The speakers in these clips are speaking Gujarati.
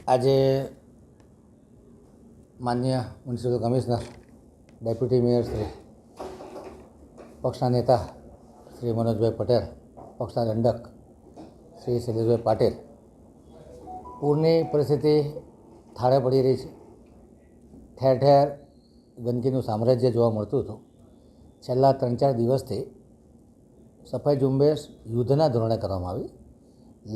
આજે માન્ય municipal commissioner, deputy mayor Shri, પક્ષના નેતા શ્રી મનોજભાઈ પટેલ, પક્ષના દંડક શ્રી શૈલેષભાઈ પાટીલ, પૂરની પરિસ્થિતિ થાળે પડી રહી છે. ઠેર ઠેર ગંદકીનું સામ્રાજ્ય જોવા મળતું હતું. છેલ્લા 3-4 દિવસથી સફાઈ ઝુંબેશ યુદ્ધના ધોરણે કરવામાં આવી.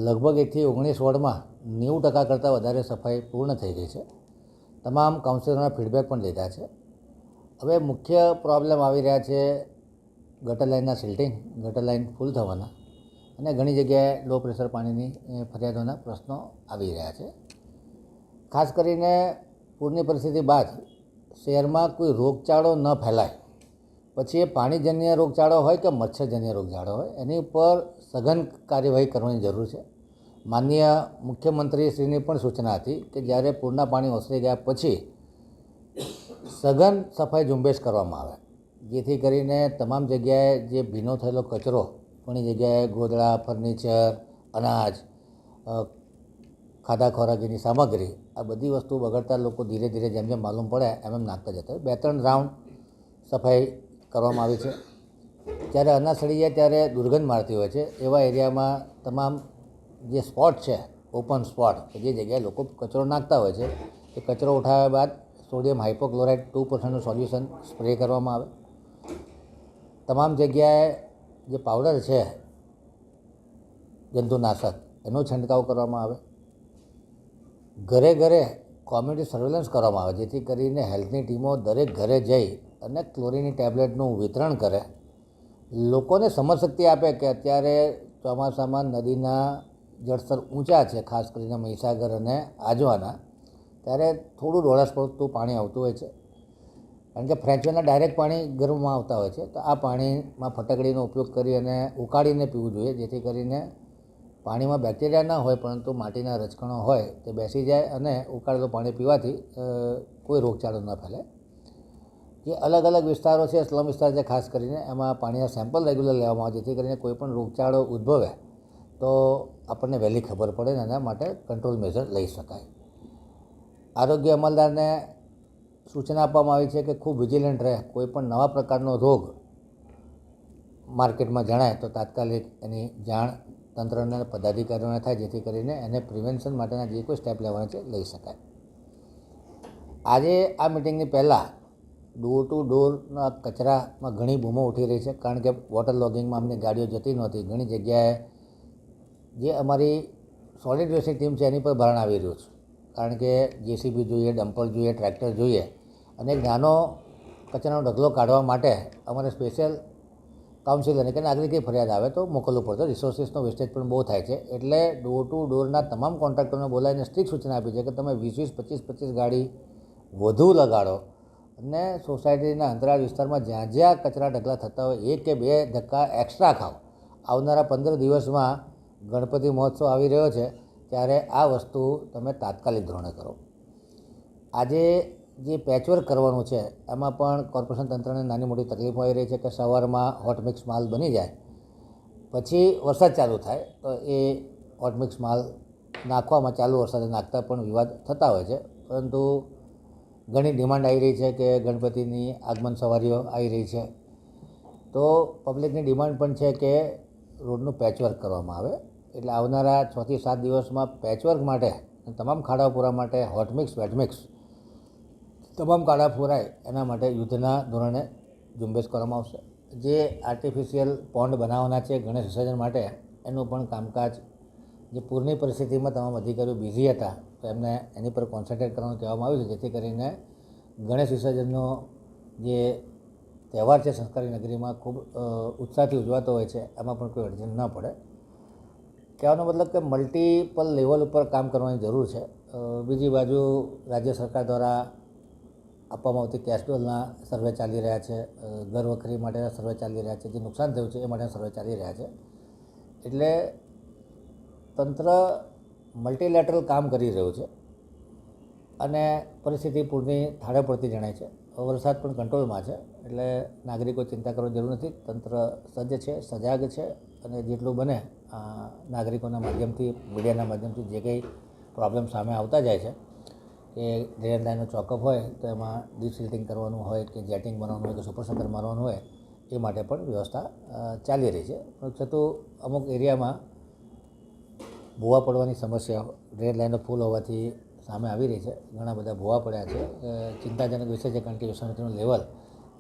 લગભગ 1 થી 19 વોર્ડમાં 90% કરતાં વધારે સફાઈ પૂર્ણ થઈ ગઈ છે. તમામ કાઉન્સિલરોના ફીડબેક પણ લીધા છે. હવે મુખ્ય પ્રોબ્લેમ આવી રહ્યા છે ગટર લાઇનના સિલ્ટિંગ, ગટર લાઇન ફૂલ થવાના, અને ઘણી જગ્યાએ લો પ્રેશર પાણીની ફરિયાદોના પ્રશ્નો આવી રહ્યા છે. ખાસ કરીને પૂરની પરિસ્થિતિ બાદ શહેરમાં કોઈ રોગચાળો ન ફેલાય, પછી એ પાણીજન્ય રોગચાળો હોય કે મચ્છરજન્ય રોગચાળો હોય, એની ઉપર સઘન કાર્યવાહી કરવાની જરૂર છે. માનનીય મુખ્યમંત્રીશ્રીની પણ સૂચના હતી કે જ્યારે પૂરના પાણી ઓસરી ગયા પછી સઘન સફાઈ ઝુંબેશ કરવામાં આવે, જેથી કરીને તમામ જગ્યાએ જે ભીનો થયેલો કચરો, ઘણી જગ્યાએ ગોદડા, ફર્નિચર, અનાજ, ખાધા ખોરાકીની સામગ્રી, આ બધી વસ્તુ બગડતા લોકો ધીરે ધીરે જેમ જેમ માલુમ પડે એમ નાખતા જતા હોય. 2-3 રાઉન્ડ સફાઈ કરવામાં આવી છે. જ્યારે અનાજ સડી જાય ત્યારે દુર્ગંધ મારતી હોય છે, એવા એરિયામાં તમામ જે સ્પોટ છે, ઓપન સ્પોટ, જે જગ્યાએ લોકો કચરો નાખતા હોય છે, એ કચરો ઉઠાવ્યા બાદ સોડિયમ હાઇપોક્લોરાઇડ 2%નું સોલ્યુશન સ્પ્રે કરવામાં આવે. તમામ જગ્યાએ જે પાવડર છે જંતુનાશક, એનો છંટકાવ કરવામાં આવે. ઘરે ઘરે કોમ્યુનિટી સર્વેલન્સ કરવામાં આવે, જેથી કરીને હેલ્થની ટીમો દરેક ઘરે જઈ અને ક્લોરીનની ટેબ્લેટનું વિતરણ કરે, લોકોને સમજશક્તિ આપે કે અત્યારે ચોમાસામાં નદીના જળસ્તર ઊંચા છે, ખાસ કરીને મહીસાગર અને આજવાના, ત્યારે થોડું ડોળસ પડતું પાણી આવતું હોય છે. કારણ કે ફ્રેન્ચવેના ડાયરેક્ટ પાણી ગરમમાં આવતા હોય છે, તો આ પાણીમાં ફટકડીનો ઉપયોગ કરી અને ઉકાળીને પીવું જોઈએ, જેથી કરીને પાણીમાં બેક્ટેરિયા ના હોય પરંતુ માટીના રજકણો હોય તે બેસી જાય અને ઉકાળેલું પાણી પીવાથી કોઈ રોગચાળો ન ફેલે. જે અલગ અલગ વિસ્તારો છે, સ્લમ વિસ્તાર છે ખાસ કરીને, એમાં પાણીના સેમ્પલ રેગ્યુલર લેવામાં આવે, જેથી કરીને કોઈ પણ રોગચાળો ઉદ્ભવે તો આપણને વહેલી ખબર પડે ને એના માટે કંટ્રોલ મેજર લઈ શકાય. આરોગ્ય અમલદારને સૂચના આપવામાં આવી છે કે ખૂબ વિજિલન્ટ રહે. કોઈ પણ નવા પ્રકારનો રોગ માર્કેટમાં જણાય તો તાત્કાલિક એની જાણ તંત્રને, પદાધિકારીઓને થાય, જેથી કરીને એને પ્રિવેન્શન માટેના જે કોઈ સ્ટેપ લેવાના છે લઈ શકાય. આજે આ મિટિંગની પહેલાં ડોર ટુ ડોરના કચરામાં ઘણી બૂમો ઉઠી રહી છે, કારણ કે વોટર લોગિંગમાં અમની ગાડીઓ જતી નહોતી. ઘણી જગ્યાએ જે અમારી સોલિડ વેસ્ટની ટીમ છે એની પર ભારણ આવી રહ્યું છે, કારણ કે જેસીબી જોઈએ, ડમ્પર જોઈએ, ટ્રેક્ટર જોઈએ, અને નાનો કચરાનો ઢગલો કાઢવા માટે અમારે સ્પેશિયલ કાઉન્સિલરને કે નાગરિકે ફરિયાદ આવે તો મોકલવું પડતો. રિસોર્સિસનો વેસ્ટેજ પણ બહુ થાય છે, એટલે ડોર ટુ ડોરના તમામ કોન્ટ્રાક્ટરોને બોલાવીને સ્ટ્રિક્ટ સૂચના આપી છે કે તમે 20-20, 25-25 ગાડી વધુ લગાડો અને સોસાયટીના અંતરાળ વિસ્તારમાં જ્યાં જ્યાં કચરા ઢગલા થતા હોય 1 કે 2 ધક્કા એક્સ્ટ્રા ખાઓ. આવનારા 15 દિવસમાં ગણપતિ મહોત્સવ આવી રહ્યો છે, ત્યારે આ વસ્તુ તમે તાત્કાલિક ધોરણે કરો. આજે જે પેચવર્ક કરવાનું છે એમાં પણ કોર્પોરેશન તંત્રને નાની મોટી તકલીફો આવી રહી છે કે સવારમાં હોટ મિક્સ માલ બની જાય, પછી વરસાદ ચાલુ થાય તો એ હોટ મિક્સ માલ નાખવામાં ચાલુ વરસાદે નાખતા પણ વિવાદ થતા હોય છે. પરંતુ ઘણી ડિમાન્ડ આવી રહી છે કે ગણપતિની આગમન સવારીઓ આવી રહી છે, તો પબ્લિકની ડિમાન્ડ પણ છે કે રોડનું પેચવર્ક કરવામાં આવે. એટલે આવનારા 6 થી 7 દિવસમાં પેચવર્ક માટે, તમામ ખાડા પૂરા માટે હોટ મિક્સ, વેટ મિક્સ તમામ ખાડા પૂરાય એના માટે યુદ્ધના ધોરણે ઝુંબેશ કરવામાં આવશે. જે આર્ટિફિશિયલ પોન્ડ બનાવવાના છે ગણેશ વિસર્જન માટે, એનું પણ કામકાજ જે પૂરની પરિસ્થિતિમાં તમામ અધિકારીઓ બિઝી હતા તો એમને એની પર કોન્સન્ટ્રેટ કરવાનું કહેવામાં આવ્યું છે, જેથી કરીને ગણેશ વિસર્જનનો જે તહેવાર છે સંસ્કારી નગરીમાં ખૂબ ઉત્સાહથી ઉજવાતો હોય છે, એમાં પણ કોઈ અડચણ ન પડે. કહેવાનો મતલબ કે મલ્ટિપલ લેવલ ઉપર કામ કરવાની જરૂર છે. બીજી બાજુ રાજ્ય સરકાર દ્વારા આપવામાં આવતી કેશ ડોલના સર્વે ચાલી રહ્યા છે, ઘર વખરી માટેના સર્વે ચાલી રહ્યા છે, જે નુકસાન થયું છે એ માટેના સર્વે ચાલી રહ્યા છે. એટલે તંત્ર મલ્ટીલેટરલ કામ કરી રહ્યું છે અને પરિસ્થિતિ પૂરની થાળે પડતી જણાય છે. વરસાદ પણ કંટ્રોલમાં છે, એટલે નાગરિકો ચિંતા કરવાની જરૂર નથી. તંત્ર સજ્જ છે, સજાગ છે, અને જેટલું બને નાગરિકોના માધ્યમથી, મીડિયાના માધ્યમથી જે કંઈ પ્રોબ્લેમ સામે આવતા જાય છે કે ડ્રેન લાઈનનો ચોકઅપ હોય તો એમાં ડિસિલ્ટિંગ કરવાનું હોય કે જેટિંગ બનાવવાનું હોય કે સુપર સકર મારવાનું હોય એ માટે પણ વ્યવસ્થા ચાલી રહી છે. પણ છતાં અમુક એરિયામાં ભૂવા પડવાની સમસ્યા ડ્રેન લાઈનો ફૂલ હોવાથી સામે આવી રહી છે. ઘણા બધા ભૂવા પડ્યા છે. ચિંતાજનક વિષય છે, કારણ કે યુસેનિટીનું લેવલ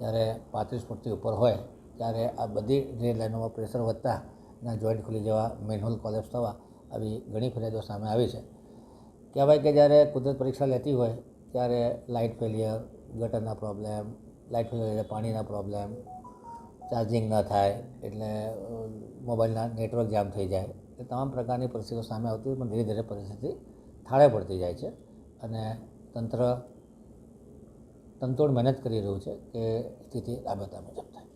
જ્યારે 35 ફૂટથી ઉપર હોય ત્યારે આ બધી ડ્રેન લાઈનોમાં પ્રેશર વધતા એના જોઈન્ટ ખુલી જવા, મેનહોલ કોલેપ્સ થવા આવી ઘણી ફરિયાદો સામે આવી છે. કહેવાય કે જ્યારે કુદરત પરીક્ષા લેતી હોય ત્યારે લાઇટ ફેલિયર, ગટરના પ્રોબ્લેમ, લાઇટ ફેલિયર પાણીના પ્રોબ્લેમ, ચાર્જિંગ ન થાય એટલે મોબાઈલના નેટવર્ક જામ થઈ જાય, એ તમામ પ્રકારની પરિસ્થિતિઓ સામે આવતી હોય. પણ ધીરે ધીરે પરિસ્થિતિ થાળે પડતી જાય છે અને તંત્ર તનતોડ મહેનત કરી રહ્યું છે કે સ્થિતિ રાબેતા મુજબ થાય.